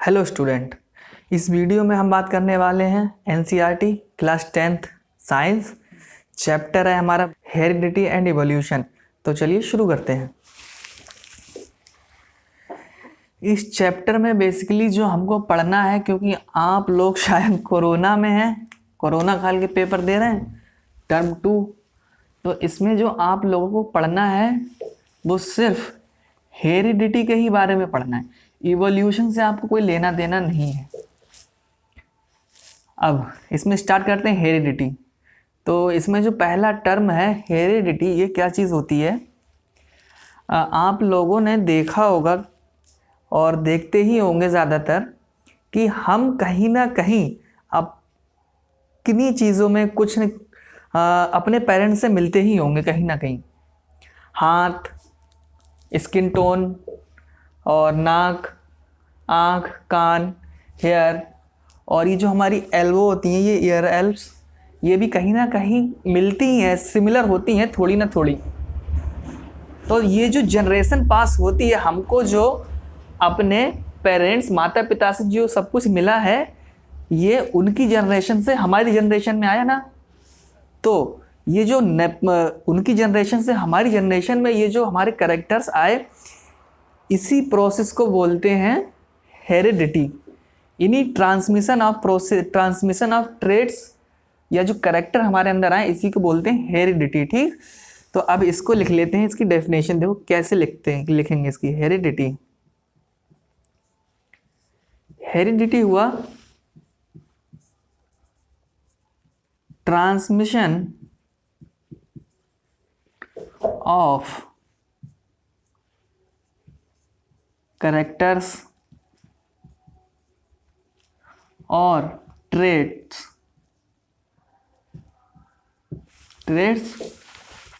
Hello student, इस video में हम बात करने वाले हैं NCERT class 10th science. Chapter है हमारा हेरिडिटी एंड इवोल्यूशन। तो चलिए शुरू करते हैं। इस चैप्टर में बेसिकली जो हमको पढ़ना है, क्योंकि आप लोग शायद कोरोना में हैं, कोरोना काल के पेपर दे रहे हैं टर्म 2, तो इसमें जो आप लोगों को पढ़ना है वो सिर्फ हेरिडिटी के ही बारे में पढ़ना है। इवोल्यूशन से आपको कोई लेना देना नहीं है। अब इसमें स्टार्ट करते हैं हेरिडिटी। तो इसमें जो पहला टर्म है हेरिडिटी, ये क्या चीज़ होती है? आप लोगों ने देखा होगा और देखते ही होंगे ज़्यादातर कि हम कहीं ना कहीं किन्हीं चीज़ों में कुछ अपने पेरेंट्स से मिलते ही होंगे कहीं ना कहीं। हाथ, स्किन टोन और नाक, आँख, कान, हेयर, और ये जो हमारी एल्बो होती हैं, ये ईयर एल्ब्स, ये भी कहीं ना कहीं मिलती ही हैं, सिमिलर होती हैं थोड़ी ना थोड़ी। तो ये जो जनरेशन पास होती है, हमको जो अपने पेरेंट्स, माता पिता से जो सब कुछ मिला है, ये उनकी जनरेशन से हमारी जनरेशन में आया ना। तो ये जो उनकी जनरेशन से हमारी जनरेशन में ये जो हमारे कैरेक्टर्स आए, इसी प्रोसेस को बोलते हैं हेरिडिटी। इन्हीं ट्रांसमिशन ऑफ ट्रेट्स या जो कैरेक्टर हमारे अंदर आए, इसी को बोलते हैं हेरिडिटी। ठीक, तो अब इसको लिख लेते हैं। इसकी डेफिनेशन देखो कैसे लिखेंगे इसकी। हेरिडिटी हुआ ट्रांसमिशन ऑफ कैरेक्टर्स और traits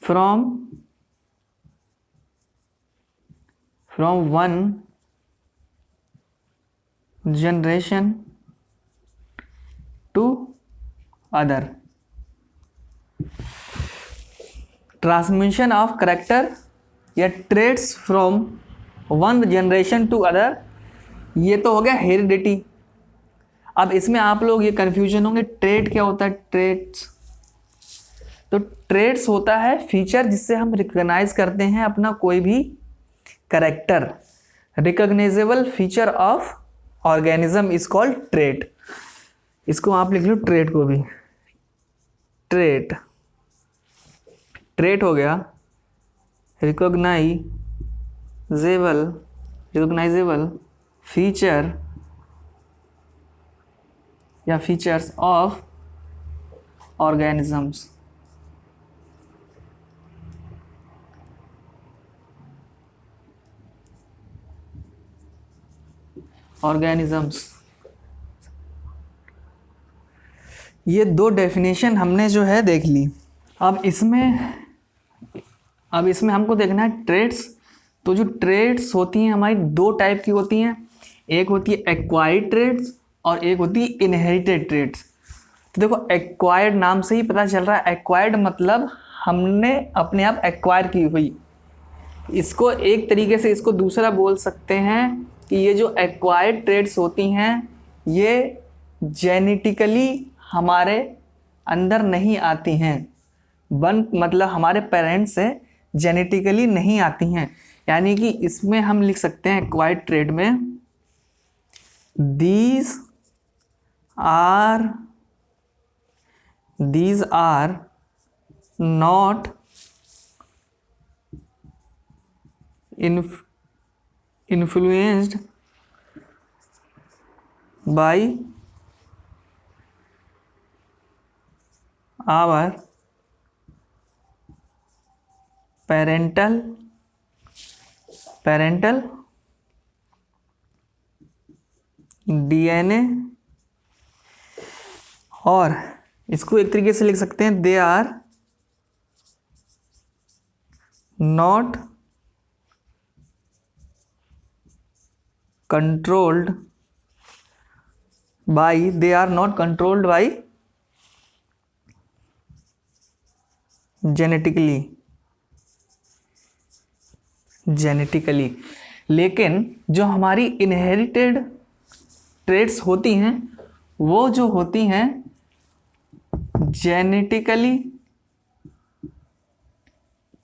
from one generation to other. Transmission of character या traits from one generation to other, ये तो हो गया हेरिडिटी। अब इसमें आप लोग ये कंफ्यूजन होंगे, ट्रेट क्या होता है? ट्रेट्स, तो ट्रेट्स होता है फीचर जिससे हम रिकॉग्नाइज करते हैं अपना कोई भी character. Recognisable feature of organism is called trait. इसको आप लिख लो, ट्रेट को भी। ट्रेट हो गया रिकॉग्नाइजेबल फीचर या फीचर्स ऑफ ऑर्गेनिजम्स। ये दो डेफिनेशन हमने जो है देख ली। अब इसमें हमको देखना है ट्रेट्स। तो जो ट्रेट्स होती हैं हमारी दो टाइप की होती हैं, एक होती है एक्वायर्ड ट्रेट्स और एक होती है इनहेरिटेड ट्रेट्स। तो देखो, एक्वायर्ड नाम से ही पता चल रहा है, एक्वायर्ड मतलब हमने अपने आप एक्वायर की हुई। इसको एक तरीके से इसको दूसरा बोल सकते हैं कि ये जो एक्वायर्ड ट्रेट्स होती हैं, ये जेनेटिकली हमारे अंदर नहीं आती हैं। मतलब हमारे पेरेंट्स से जेनेटिकली नहीं आती हैं। यानी कि इसमें हम लिख सकते हैं एक्वायर्ड ट्रेट में, these are not influenced by our parental DNA। और इसको एक तरीके से लिख सकते हैं, they are not controlled by genetically. लेकिन जो हमारी इनहेरिटेड ट्रेड्स होती हैं वो जो होती हैं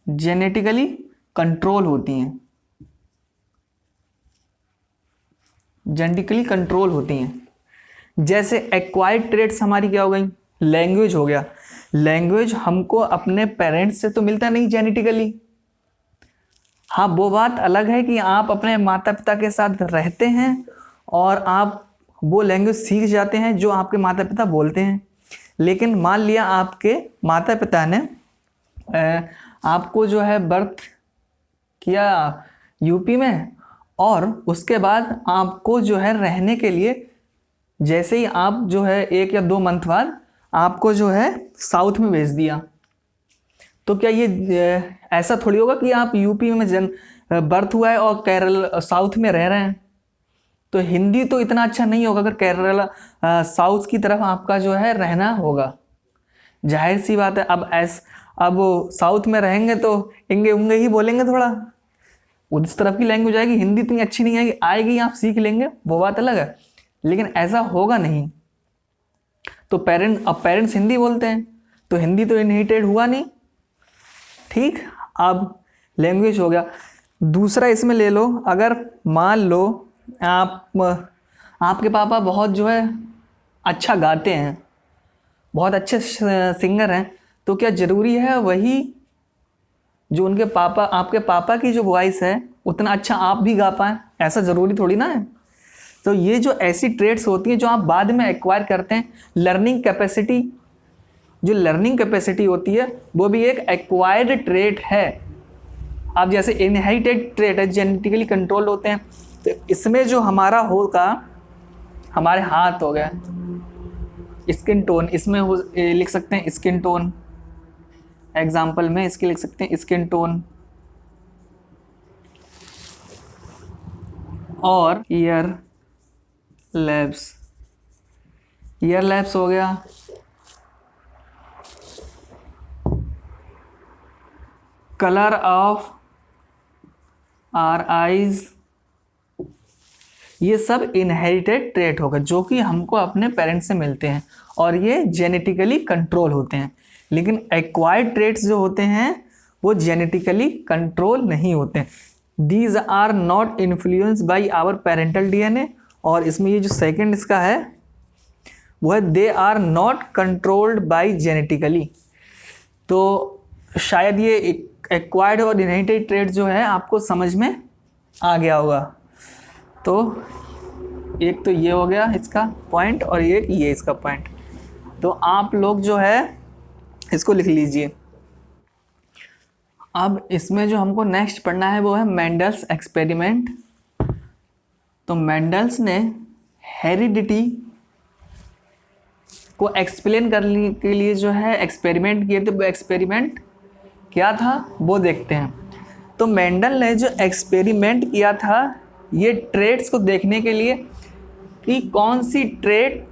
जेनेटिकली कंट्रोल होती हैं, जेनेटिकली कंट्रोल होती हैं। जैसे एक्वायर्ड ट्रेड्स हमारी क्या हो गई, लैंग्वेज हो गया। लैंग्वेज हमको अपने पेरेंट्स से तो मिलता नहीं जेनेटिकली। हाँ, वो बात अलग है कि आप अपने माता पिता के साथ रहते हैं और आप वो लैंग्वेज सीख जाते हैं जो आपके माता पिता बोलते हैं। लेकिन मान लिया आपके माता पिता ने आपको जो है बर्थ किया यूपी में, और उसके बाद आपको जो है रहने के लिए, जैसे ही आप जो है 1 या 2 मंथ बाद आपको जो है साउथ में भेज दिया, तो क्या ये ऐसा थोड़ी होगा कि आप यूपी में बर्थ हुआ है और केरल साउथ में रह रहे हैं। तो हिंदी तो इतना अच्छा नहीं होगा अगर केरल साउथ की तरफ आपका जो है रहना होगा। जाहिर सी बात है, अब साउथ में रहेंगे तो इंगे उंगे ही बोलेंगे, थोड़ा उस तरफ की लैंग्वेज आएगी। हिंदी इतनी अच्छी नहीं आएगी, आप सीख लेंगे, वो बात अलग है, लेकिन ऐसा होगा नहीं। तो पेरेंट्स हिंदी बोलते हैं तो हिंदी तो इनहेरिटेड हुआ नहीं। ठीक, अब लैंग्वेज हो गया। दूसरा इसमें ले लो, अगर मान लो आपके पापा बहुत जो है अच्छा गाते हैं, बहुत अच्छे सिंगर हैं, तो क्या ज़रूरी है वही जो उनके पापा, आपके पापा की जो वॉइस है उतना अच्छा आप भी गा पाएँ? ऐसा ज़रूरी थोड़ी ना है। तो ये जो ऐसी ट्रेड्स होती हैं जो आप बाद में एक्वायर करते हैं, लर्निंग कैपेसिटी, जो लर्निंग कैपेसिटी होती है वो भी एक एक्वायर्ड ट्रेट है। अब जैसे इनहेरिटेड ट्रेट है, जेनेटिकली कंट्रोल्ड होते हैं, तो इसमें जो हमारा होगा, हमारे हाथ हो गया, स्किन टोन, इसमें लिख सकते हैं स्किन टोन, एग्जाम्पल में इसके लिख सकते हैं स्किन टोन, और ईयर लैब्स हो गया, कलर ऑफ आर आइज, ये सब इनहेरिटेड ट्रेट होगा जो कि हमको अपने पेरेंट्स से मिलते हैं और ये जेनेटिकली कंट्रोल होते हैं। लेकिन एक्वायर्ड ट्रेट्स जो होते हैं वो जेनेटिकली कंट्रोल नहीं होते। These are not influence by our parental DNA, और इसमें ये जो सेकंड इसका है वो है they are not controlled by genetically. तो शायद ये एक्वायर्ड और इनहेरिटेड ट्रेट जो है आपको समझ में आ गया होगा। तो एक तो ये हो गया इसका पॉइंट और एक ये इसका पॉइंट। तो आप लोग जो है इसको लिख लीजिए। अब इसमें जो हमको नेक्स्ट पढ़ना है वो है मेंडल्स एक्सपेरिमेंट। तो मेंडल्स ने हेरिडिटी को एक्सप्लेन करने के लिए जो है एक्सपेरिमेंट किए थे। वो एक्सपेरिमेंट क्या था वो देखते हैं। तो मेंडल ने जो एक्सपेरिमेंट किया था ये ट्रेड्स को देखने के लिए कि कौन सी ट्रेड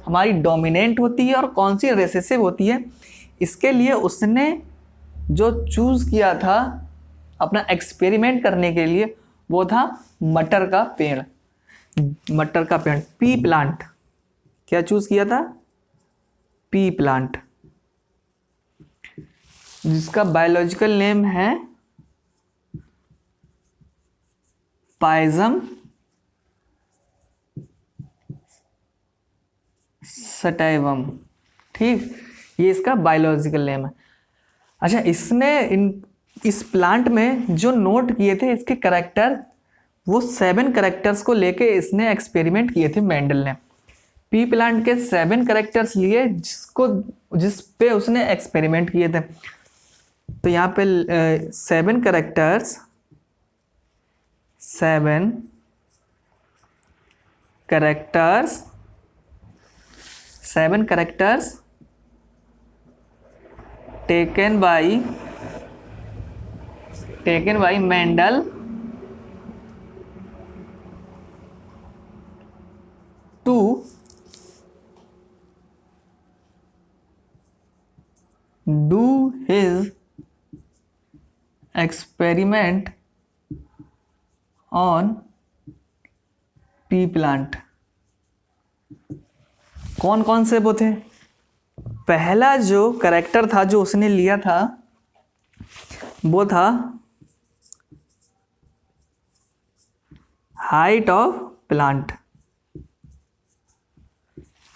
हमारी डोमिनेंट होती है और कौन सी रिसेसिव होती है, इसके लिए उसने जो चूज़ किया था अपना एक्सपेरिमेंट करने के लिए वो था मटर का पेड़, पी प्लांट। क्या चूज़ किया था? पी प्लांट, जिसका बायोलॉजिकल नेम है पाइजम सटाइवम। ठीक, ये इसका बायोलॉजिकल नेम है। अच्छा, इसने इस प्लांट में जो नोट किए थे इसके करेक्टर, वो 7 करेक्टर्स को लेके इसने एक्सपेरिमेंट किए थे मेंडल ने। पी प्लांट के 7 करेक्टर्स लिए जिस पे उसने एक्सपेरिमेंट किए थे। तो यहाँ पे 7 characters taken by Mendel to do his experiment on pea plant। कौन कौन से वो थे? पहला जो करेक्टर था जो उसने लिया था वो था height of plant.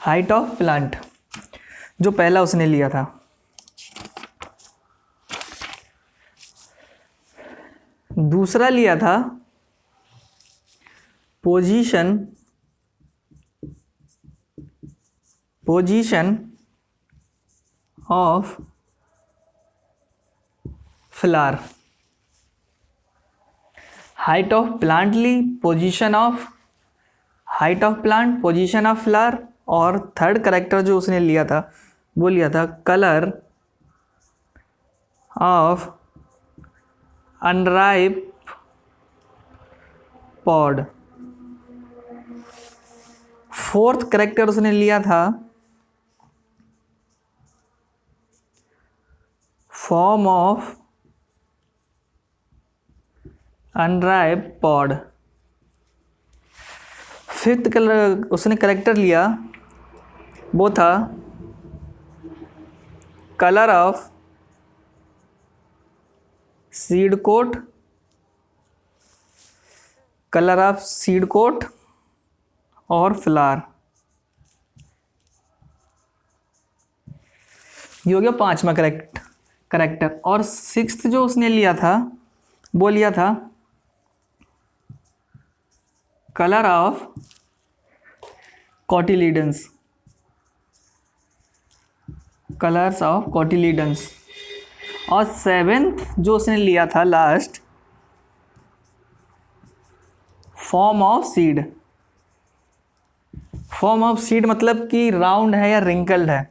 Height of plant जो पहला उसने लिया था। दूसरा लिया था position of flower. Height of plant ली, height of plant, position of flower, और थर्ड करेक्टर जो उसने लिया था वो लिया था colour of unripe pod. Fourth character उसने लिया था form of unripe pod. Fifth colour उसने करेक्टर लिया वो था colour of seed coat. Colour of seed coat और फ्लावर। ये हो गया पांचवा करेक्टर। और सिक्स्थ जो उसने लिया था वो लिया था colour of cotyledons. Colours of cotyledons. और सेवेंथ जो उसने लिया था last form of seed. Form of seed मतलब कि राउंड है या रिंकल्ड है।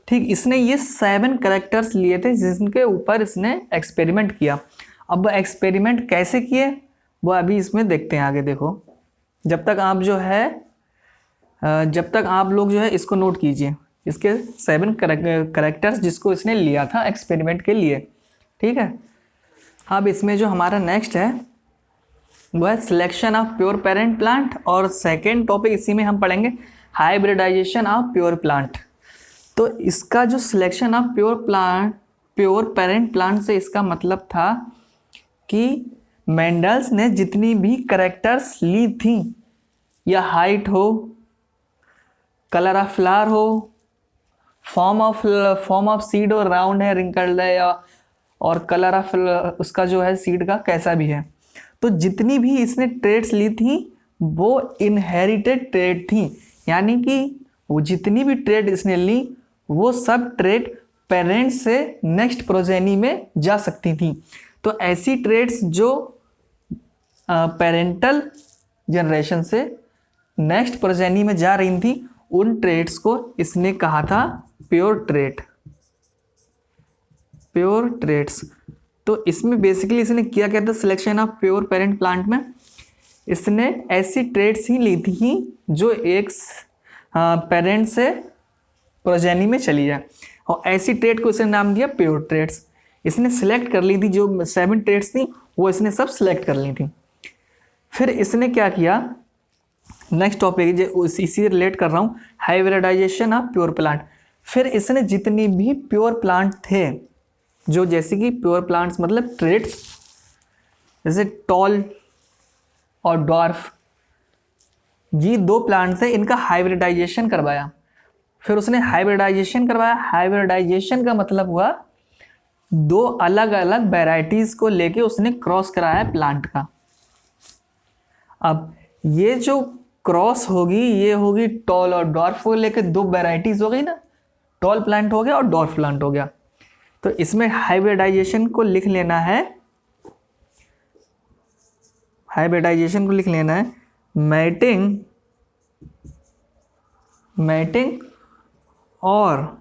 ठीक, इसने ये 7 करेक्टर्स लिए थे जिनके ऊपर इसने एक्सपेरिमेंट किया। अब एक्सपेरिमेंट कैसे किए वो अभी इसमें देखते हैं आगे। देखो, जब तक आप लोग जो है इसको नोट कीजिए, इसके 7 करेक्टर्स जिसको इसने लिया था एक्सपेरिमेंट के लिए। ठीक है, अब इसमें जो हमारा नेक्स्ट है वो है selection of pure parent plant, और सेकेंड टॉपिक इसी में हम पढ़ेंगे हाइब्रिडाइजेशन ऑफ प्योर प्लांट। तो इसका जो selection of pure parent plant से इसका मतलब था कि मेंडल्स ने जितनी भी करेक्टर्स ली थी, या हाइट हो, कलर ऑफ फ्लावर हो, फॉर्म ऑफ सीड हो, राउंड है, रिंकल्ड है, या और कलर ऑफ उसका जो है सीड का कैसा भी है, तो जितनी भी इसने ट्रेड्स ली थी वो इनहेरिटेड ट्रेड थी। यानी कि वो जितनी भी ट्रेड इसने ली वो सब ट्रेड पेरेंट से नेक्स्ट प्रोजेनी में जा सकती थी। तो ऐसी ट्रेड्स जो पेरेंटल जनरेशन से नेक्स्ट प्रोजेनी में जा रही थी, उन ट्रेड्स को इसने कहा था प्योर ट्रेड्स। तो इसमें बेसिकली इसने किया क्या था, selection of pure parent plant में इसने ऐसी ट्रेड्स ही ली थी जो एक पेरेंट से प्रोजेनी में चली जाए, और ऐसी ट्रेड को इसने नाम दिया प्योर ट्रेड्स। इसने सिलेक्ट कर ली थी, जो 7 ट्रेड्स थी वो इसने सब सिलेक्ट कर ली थी। फिर इसने क्या किया, नेक्स्ट टॉपिक जो इसी रिलेट कर रहा हूँ, हाइब्रिडाइजेशन ऑफ प्योर प्लांट। फिर इसने जितनी भी प्योर प्लांट थे, जो जैसे कि प्योर प्लांट्स मतलब ट्रेड्स, जैसे टॉल और डॉर्फ, ये 2 प्लांट्स हैं, इनका हाइब्रिडाइजेशन करवाया। फिर उसने हाइब्रिडाइजेशन करवाया। हाइब्रिडाइजेशन का मतलब हुआ 2 अलग अलग वैरायटीज को लेके उसने क्रॉस कराया प्लांट का। अब ये जो क्रॉस होगी ये होगी टॉल और डॉर्फ को लेके 2 वैरायटीज हो गई ना, टॉल प्लांट हो गया और डॉर्फ प्लांट हो गया। तो इसमें हाइब्रिडाइजेशन को लिख लेना है, मैटिंग और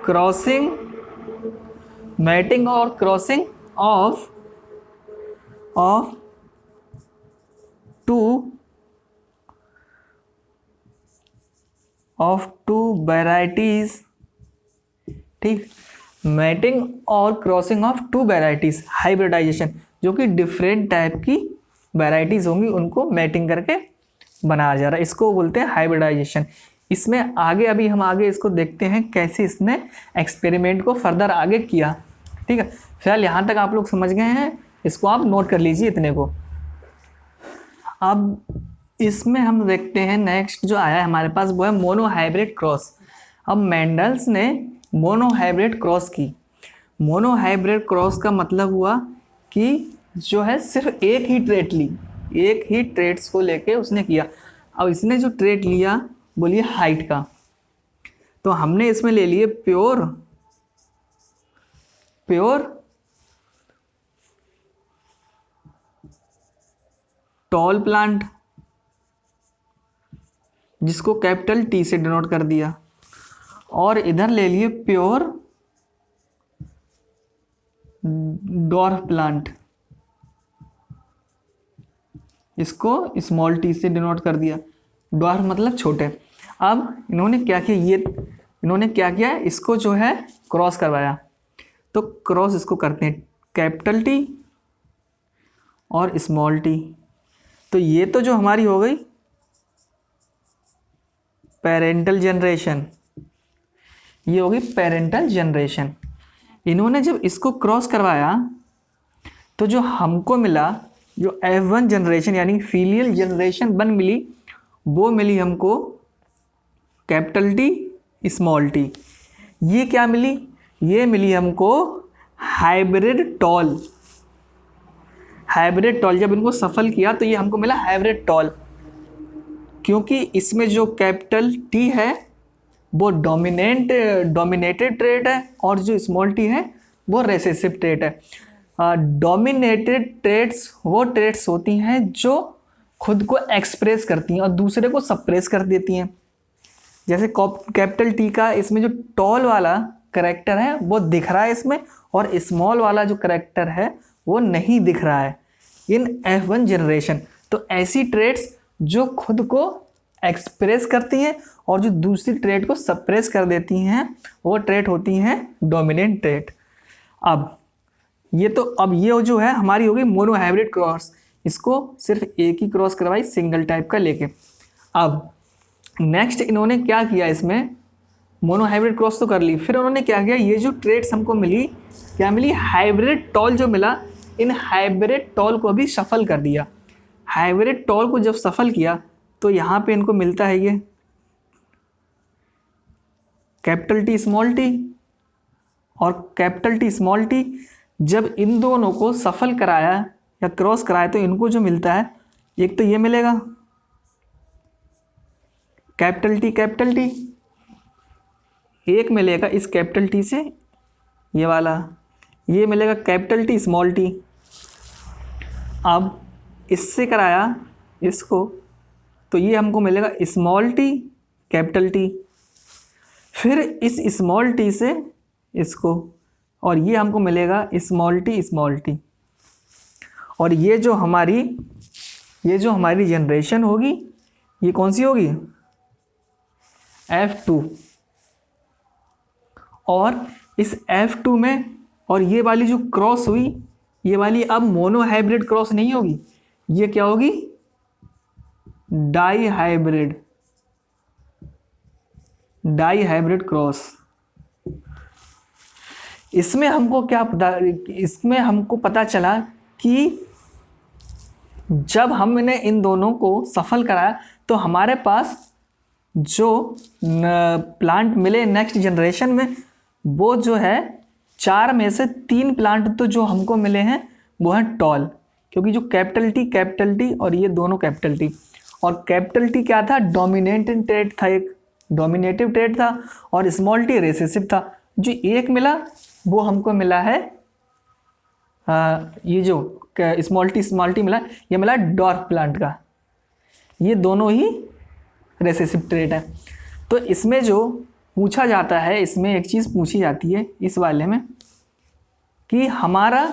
क्रॉसिंग ऑफ टू वैरायटीज। ठीक, मैटिंग और क्रॉसिंग ऑफ 2 वैरायटीज, हाइब्रिडाइजेशन, जो कि डिफरेंट टाइप की वैरायटीज होंगी उनको मैटिंग करके बनाया जा रहा है, इसको बोलते हैं हाइब्रिडाइजेशन। इसमें आगे अभी हम आगे इसको देखते हैं कैसे इसने एक्सपेरिमेंट को फर्दर आगे किया। ठीक है, फिलहाल यहाँ तक आप लोग समझ गए हैं, इसको आप नोट कर लीजिए इतने को। अब इसमें हम देखते हैं नेक्स्ट जो आया है हमारे पास वो है मोनोहाइब्रिड क्रॉस। अब मेंडल्स ने मोनोहाइब्रिड क्रॉस की। मोनोहाइब्रिड क्रॉस का मतलब हुआ कि जो है सिर्फ एक ही ट्रेट ली, एक ही ट्रेट्स को लेके उसने किया। अब इसने जो ट्रेट लिया बोलिए हाइट का, तो हमने इसमें ले लिए प्योर टॉल प्लांट, जिसको कैपिटल टी से डिनोट कर दिया, और इधर ले लिए प्योर डॉर्फ प्लांट, इसको स्मॉल टी से डिनोट कर दिया। डॉर्फ मतलब छोटे। अब इन्होंने क्या किया, इसको जो है क्रॉस करवाया। तो क्रॉस इसको करते हैं कैपिटल टी और स्मॉल टी। तो ये तो जो हमारी हो गई पेरेंटल जनरेशन, ये होगी पेरेंटल जनरेशन। इन्होंने जब इसको क्रॉस करवाया तो जो हमको मिला, जो F1 जनरेशन यानी फीलियल जनरेशन 1 मिली, वो मिली हमको कैपिटल टी स्मॉल टी। ये क्या मिली, ये मिली हमको हाइब्रिड टॉल। जब इनको सफल किया तो ये हमको मिला हाइब्रिड टॉल, क्योंकि इसमें जो कैपिटल टी है वो डोमिनेटेड ट्रेट है और जो स्मॉल टी है वो रेसेसिव ट्रेट है। डोमिनेटेड ट्रेट्स वो ट्रेट्स होती हैं जो खुद को एक्सप्रेस करती हैं और दूसरे को सप्रेस कर देती हैं। जैसे कैपिटल टी का इसमें जो टॉल वाला करैक्टर है वो दिख रहा है इसमें, और स्मॉल वाला जो करैक्टर है वो नहीं दिख रहा है इन F1 जनरेशन। तो ऐसी ट्रेट्स जो खुद को एक्सप्रेस करती हैं और जो दूसरी ट्रेट को सप्रेस कर देती हैं वो ट्रेट होती हैं डोमिनेंट ट्रेट। अब ये जो है हमारी होगी मोनोहाइब्रिड क्रॉस। इसको सिर्फ एक ही क्रॉस करवाई सिंगल टाइप का लेके। अब नेक्स्ट इन्होंने क्या किया, इसमें मोनोहाइब्रिड क्रॉस तो कर ली, फिर उन्होंने क्या किया, ये जो ट्रेट्स हमको मिली, क्या मिली, हाइब्रिड टॉल जो मिला, इन हाइब्रिड टॉल को भी सफल कर दिया। हाइब्रिड टॉल को जब सफल किया तो यहाँ पे इनको मिलता है ये कैपिटल टी स्मॉल टी और कैपिटल टी स्मॉल टी। जब इन दोनों को सफल कराया या क्रॉस कराया तो इनको जो मिलता है, एक तो ये मिलेगा कैपिटल टी, एक मिलेगा इस कैपिटल टी से ये वाला, ये मिलेगा कैपिटल टी स्मॉल टी। अब इससे कराया इसको तो ये हमको मिलेगा स्मॉल टी कैपिटल टी, फिर इस स्मॉल टी से इसको, और ये हमको मिलेगा स्मॉल टी। और ये जो हमारी जनरेशन होगी ये कौन सी होगी, F2। और इस F2 में और ये वाली जो क्रॉस हुई, ये वाली अब मोनोहाइब्रिड क्रॉस नहीं होगी, ये क्या होगी, डाई हाइब्रिड क्रॉस। इसमें हमको पता चला कि जब हमने इन दोनों को सफल कराया तो हमारे पास जो प्लांट मिले नेक्स्ट जनरेशन में, वो जो है 4 में से 3 प्लांट तो जो हमको मिले हैं वो हैं टॉल, क्योंकि जो कैपिटल टी और ये दोनों कैपिटल टी। और कैपिटल टी क्या था, डोमिनेटिंग ट्रेट था, एक डोमिनेटिव ट्रेट था, और स्मॉल टी रेसेसिव था। जो एक मिला वो हमको मिला है ये जो स्मॉल टी मिला, ये मिला डॉर्फ प्लांट का। ये दोनों ही रेसेसिव ट्रेट है। तो इसमें जो पूछा जाता है, इसमें एक चीज़ पूछी जाती है इस वाले में कि हमारा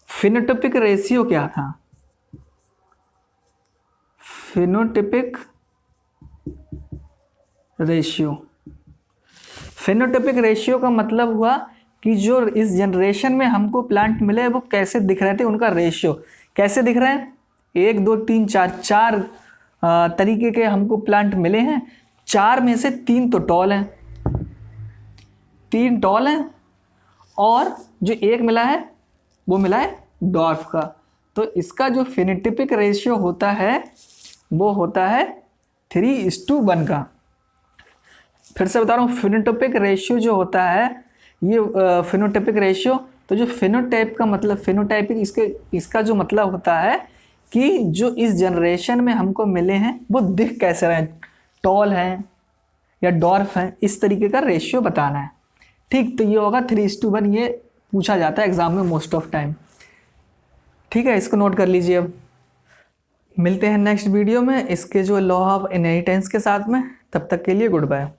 फिनोटाइपिक रेशियो क्या था। फिनोटाइपिक रेशियो का मतलब हुआ कि जो इस जनरेशन में हमको प्लांट मिले वो कैसे दिख रहे थे, उनका रेशियो कैसे दिख रहे हैं। 1 2 3 4 4 तरीके के हमको प्लांट मिले हैं। 4 में से 3 तो टॉल हैं, 3 टॉल हैं, और जो एक मिला है वो मिला है डॉर्फ का। तो इसका जो फिनोटाइपिक रेशियो होता है वो होता है 3:1 का। फिर से बता रहा हूँ, फिनोटाइपिक रेशियो जो होता है ये फिनोटाइपिक रेशियो, तो जो फिनोटाइप का मतलब फिनोटाइपिक इसका जो मतलब होता है कि जो इस जनरेशन में हमको मिले हैं वो दिख कैसे रहे हैं, टॉल हैं या डॉर्फ हैं, इस तरीके का रेशियो बताना है। ठीक, तो ये होगा 3:1, ये पूछा जाता है एग्जाम में मोस्ट ऑफ टाइम। ठीक है, इसको नोट कर लीजिए। अब मिलते हैं नेक्स्ट वीडियो में इसके जो लॉ ऑफ इनहेरिटेंस के साथ में। तब तक के लिए गुड बाय।